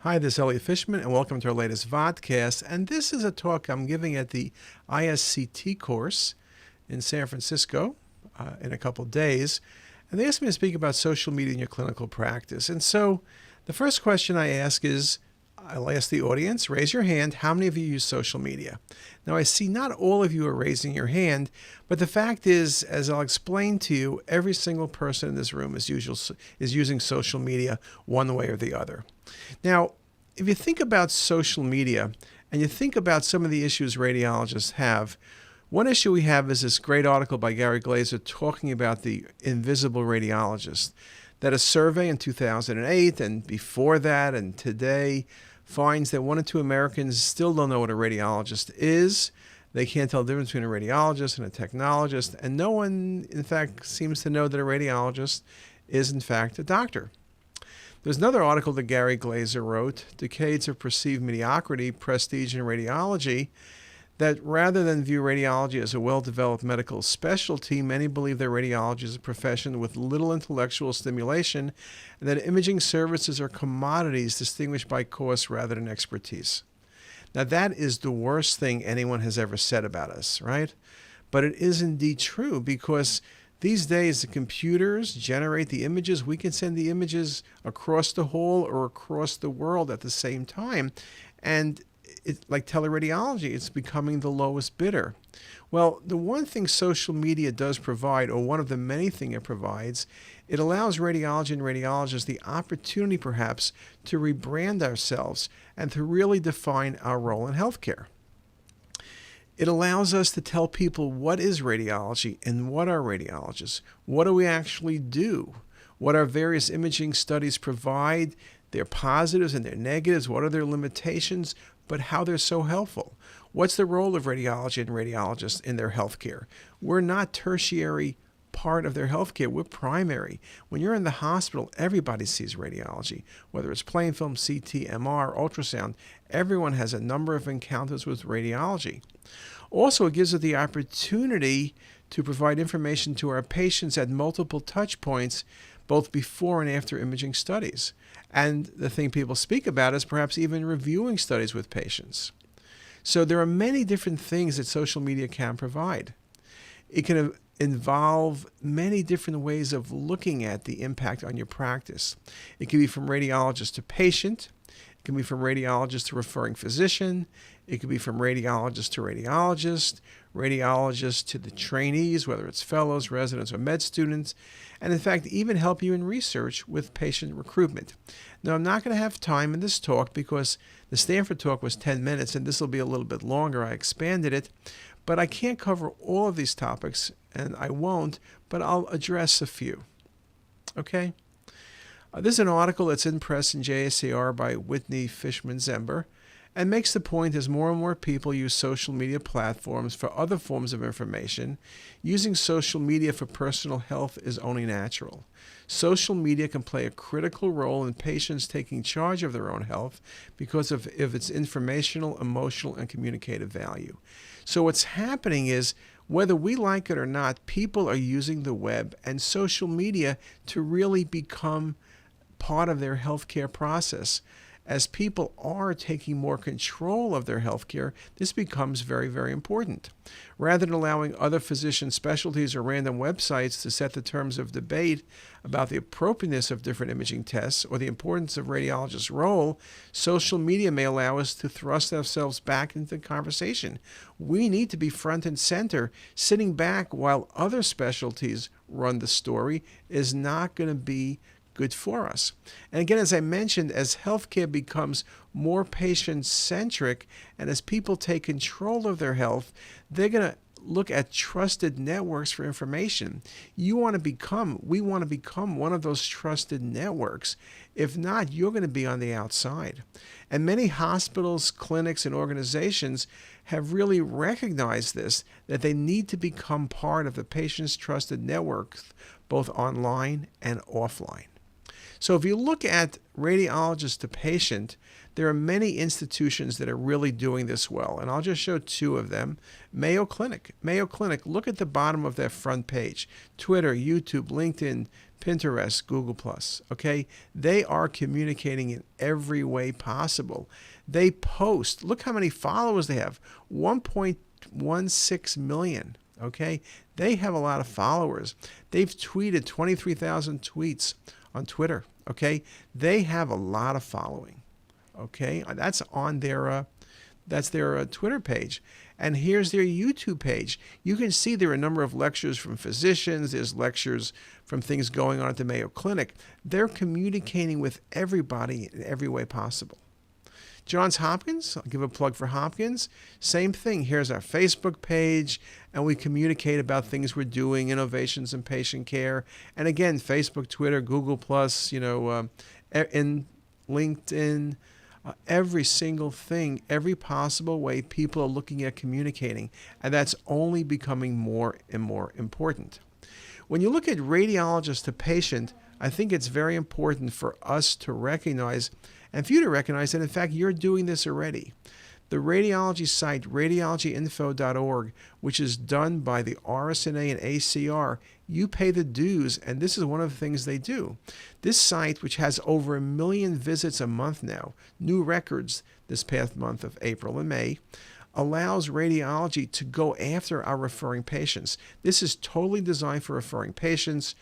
Hi, this is Elliot Fishman, and welcome to our latest vodcast. And this is a talk I'm giving at the ISCT course in San Francisco in a couple of days. And they asked me to speak about social media in your clinical practice. And so the first question I ask is, I'll ask the audience, raise your hand, how many of you use social media? Now, I see not all of you are raising your hand, but the fact is, as I'll explain to you, every single person in this room is using social media one way or the other. Now, if you think about social media and you think about some of the issues radiologists have, one issue we have is this great article by Gary Glazer talking about the invisible radiologist, that a survey in 2008 and before that and today finds that 1 in 2 Americans still don't know what a radiologist is. They can't tell the difference between a radiologist and a technologist, and no one, in fact, seems to know that a radiologist is, in fact, a doctor. There's another article that Gary Glazer wrote, Decades of Perceived Mediocrity, Prestige in Radiology, that rather than view radiology as a well-developed medical specialty, many believe that radiology is a profession with little intellectual stimulation, and that imaging services are commodities distinguished by cost rather than expertise. Now, that is the worst thing anyone has ever said about us, right? But it is indeed true, because these days the computers generate the images. We can send the images across the hall or across the world at the same time. And it's like teleradiology, it's becoming the lowest bidder. Well, the one thing social media does provide, or one of the many things it provides, it allows radiology and radiologists the opportunity perhaps to rebrand ourselves and to really define our role in healthcare. It allows us to tell people what is radiology and what are radiologists. What do we actually do? What our various imaging studies provide, their positives and their negatives, what are their limitations, but how they're so helpful. What's the role of radiology and radiologists in their healthcare? We're not tertiary part of their healthcare. We're primary. When you're in the hospital, everybody sees radiology, whether it's plain film, CT, MR, ultrasound. Everyone has a number of encounters with radiology. Also, it gives us the opportunity to provide information to our patients at multiple touch points, both before and after imaging studies. And the thing people speak about is perhaps even reviewing studies with patients. So there are many different things that social media can provide. It can involve many different ways of looking at the impact on your practice. It can be from radiologist to patient. It can be from radiologist to referring physician. It could be from radiologist to radiologist, radiologist to the trainees, whether it's fellows, residents, or med students, and in fact, even help you in research with patient recruitment. Now, I'm not going to have time in this talk because the Stanford talk was 10 minutes, and this will be a little bit longer. I expanded it, but I can't cover all of these topics, and I won't, but I'll address a few. Okay? This is an article that's in press in JACR by Whitney Fishman-Zember, and makes the point as more and more people use social media platforms for other forms of information, using social media for personal health is only natural. Social media can play a critical role in patients taking charge of their own health because of its informational, emotional, and communicative value. So what's happening is, whether we like it or not, people are using the web and social media to really become part of their healthcare process. As people are taking more control of their healthcare, this becomes very, very important. Rather than allowing other physician specialties or random websites to set the terms of debate about the appropriateness of different imaging tests or the importance of radiologists' role, social media may allow us to thrust ourselves back into the conversation. We need to be front and center. Sitting back while other specialties run the story is not going to be good for us. And again, as I mentioned, as healthcare becomes more patient-centric and as people take control of their health, they're going to look at trusted networks for information. We want to become one of those trusted networks. If not, you're going to be on the outside. And many hospitals, clinics, and organizations have really recognized this, that they need to become part of the patient's trusted network, both online and offline. So if you look at radiologist to patient, there are many institutions that are really doing this well. And I'll just show two of them. Mayo Clinic. Mayo Clinic, look at the bottom of their front page. Twitter, YouTube, LinkedIn, Pinterest, Google+. Okay? They are communicating in every way possible. They post. Look how many followers they have. 1.16 million. Okay? They have a lot of followers. They've tweeted 23,000 tweets on Twitter. Okay? They have a lot of following. Okay? That's on their Twitter page. And here's their YouTube page. You can see there are a number of lectures from physicians. There's lectures from things going on at the Mayo Clinic. They're communicating with everybody in every way possible. Johns Hopkins, I'll give a plug for Hopkins. Same thing. Here's our Facebook page, and we communicate about things we're doing, innovations in patient care. And again, Facebook, Twitter, Google+, in LinkedIn, every single thing, every possible way people are looking at communicating. And that's only becoming more and more important. When you look at radiologist to patient, I think it's very important for us to recognize, and for you to recognize that, in fact, you're doing this already. The radiology site, radiologyinfo.org, which is done by the RSNA and ACR, you pay the dues, and this is one of the things they do. This site, which has over 1 million visits a month now, new records this past month of April and May, allows radiology to go after our referring patients. This is totally designed for referring patients.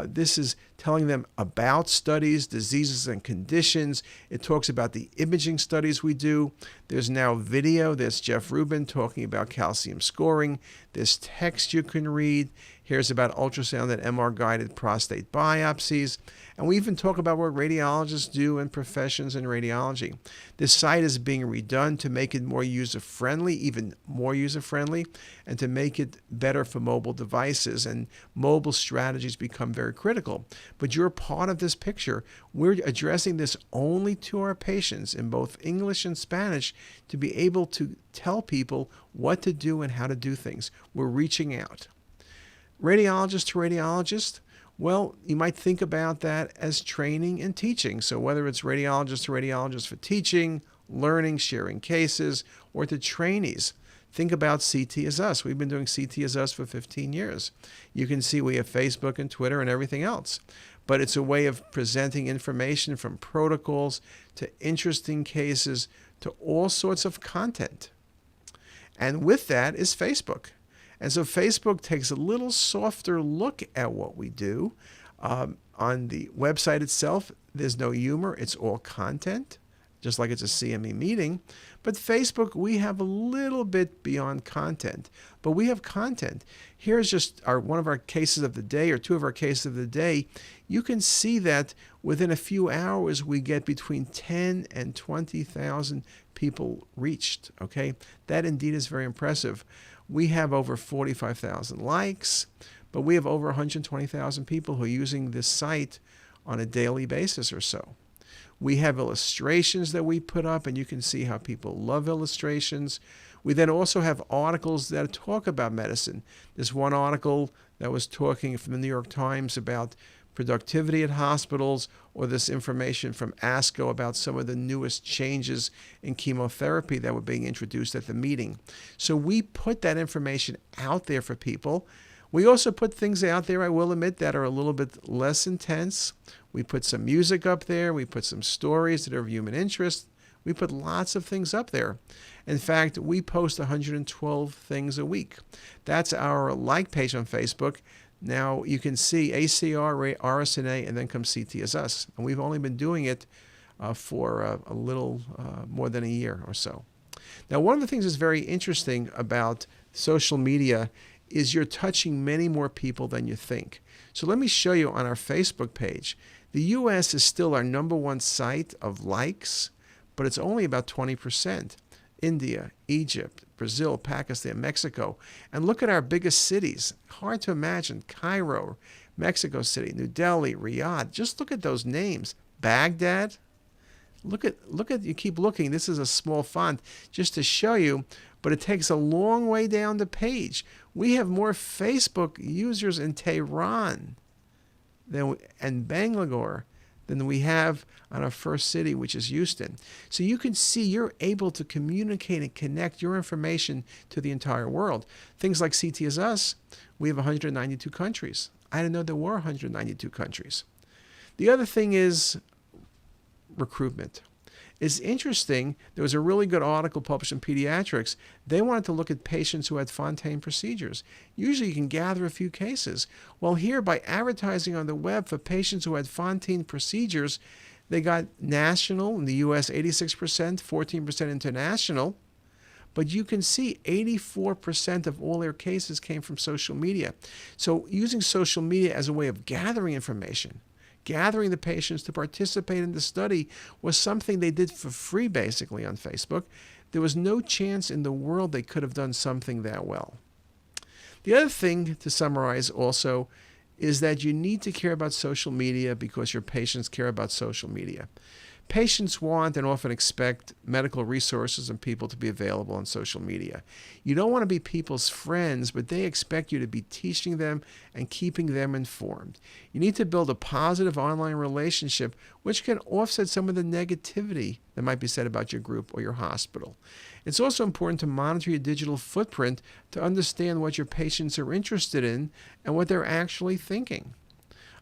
This is telling them about studies, diseases, and conditions. It talks about the imaging studies we do. There's now video. There's Jeff Rubin talking about calcium scoring. There's text you can read. Here's about ultrasound and MR-guided prostate biopsies. And we even talk about what radiologists do and professions in radiology. This site is being redone to make it more user-friendly, even more user-friendly, and to make it better for mobile devices. And mobile strategies become very critical. But you're part of this picture. We're addressing this only to our patients in both English and Spanish to be able to tell people what to do and how to do things. We're reaching out. Radiologist to radiologist, well, you might think about that as training and teaching. So whether it's radiologist to radiologist for teaching, learning, sharing cases, or to trainees, think about CTisus. We've been doing CTisus for 15 years. You can see we have Facebook and Twitter and everything else. But it's a way of presenting information from protocols to interesting cases to all sorts of content. And with that is Facebook. And so Facebook takes a little softer look at what we do. On the website itself, there's no humor. It's all content, just like it's a CME meeting. But Facebook, we have a little bit beyond content. But we have content. Here's just one of our cases of the day, or two of our cases of the day. You can see that within a few hours, we get between 10 and 20,000 people reached. Okay, that indeed is very impressive. We have over 45,000 likes, but we have over 120,000 people who are using this site on a daily basis or so. We have illustrations that we put up, and you can see how people love illustrations. We then also have articles that talk about medicine. There's one article that was talking from the New York Times about productivity at hospitals, or this information from ASCO about some of the newest changes in chemotherapy that were being introduced at the meeting. So we put that information out there for people. We also put things out there, I will admit, that are a little bit less intense. We put some music up there. We put some stories that are of human interest. We put lots of things up there. In fact, we post 112 things a week. That's our like page on Facebook. Now you can see ACR, RSNA, and then comes CTisus. And we've only been doing it for a little more than a year or so. Now, one of the things that's very interesting about social media is you're touching many more people than you think. So let me show you on our Facebook page. The U.S. is still our #1 site of likes, but it's only about 20%. India, Egypt, Brazil, Pakistan, Mexico. And look at our biggest cities. Hard to imagine. Cairo, Mexico City, New Delhi, Riyadh. Just look at those names. Baghdad. Look at, you keep looking. This is a small font just to show you, but it takes a long way down the page. We have more Facebook users in Tehran and Bangalore than we have on our first city, which is Houston. So you can see you're able to communicate and connect your information to the entire world. Things like CTisus, we have 192 countries. I didn't know there were 192 countries. The other thing is recruitment. It's interesting, there was a really good article published in Pediatrics. They wanted to look at patients who had Fontaine procedures. Usually you can gather a few cases. Well, here, by advertising on the web for patients who had Fontaine procedures, they got national, in the U.S. 86%, 14% international. But you can see 84% of all their cases came from social media. So using social media as a way of gathering information, gathering the patients to participate in the study was something they did for free, basically, on Facebook. There was no chance in the world they could have done something that well. The other thing to summarize also is that you need to care about social media because your patients care about social media. Patients want and often expect medical resources and people to be available on social media. You don't want to be people's friends, but they expect you to be teaching them and keeping them informed. You need to build a positive online relationship which can offset some of the negativity that might be said about your group or your hospital. It's also important to monitor your digital footprint to understand what your patients are interested in and what they're actually thinking.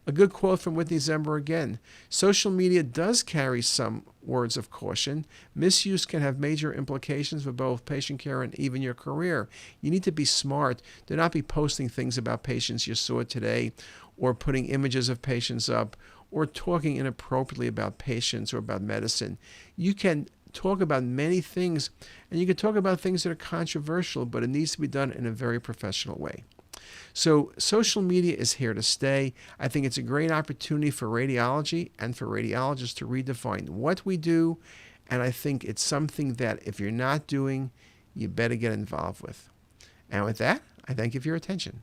A good quote from Whitney Zember again: social media does carry some words of caution. Misuse can have major implications for both patient care and even your career. You need to be smart. Do not be posting things about patients you saw today, or putting images of patients up, or talking inappropriately about patients or about medicine. You can talk about many things, and you can talk about things that are controversial, but it needs to be done in a very professional way. So social media is here to stay. I think it's a great opportunity for radiology and for radiologists to redefine what we do. And I think it's something that if you're not doing, you better get involved with. And with that, I thank you for your attention.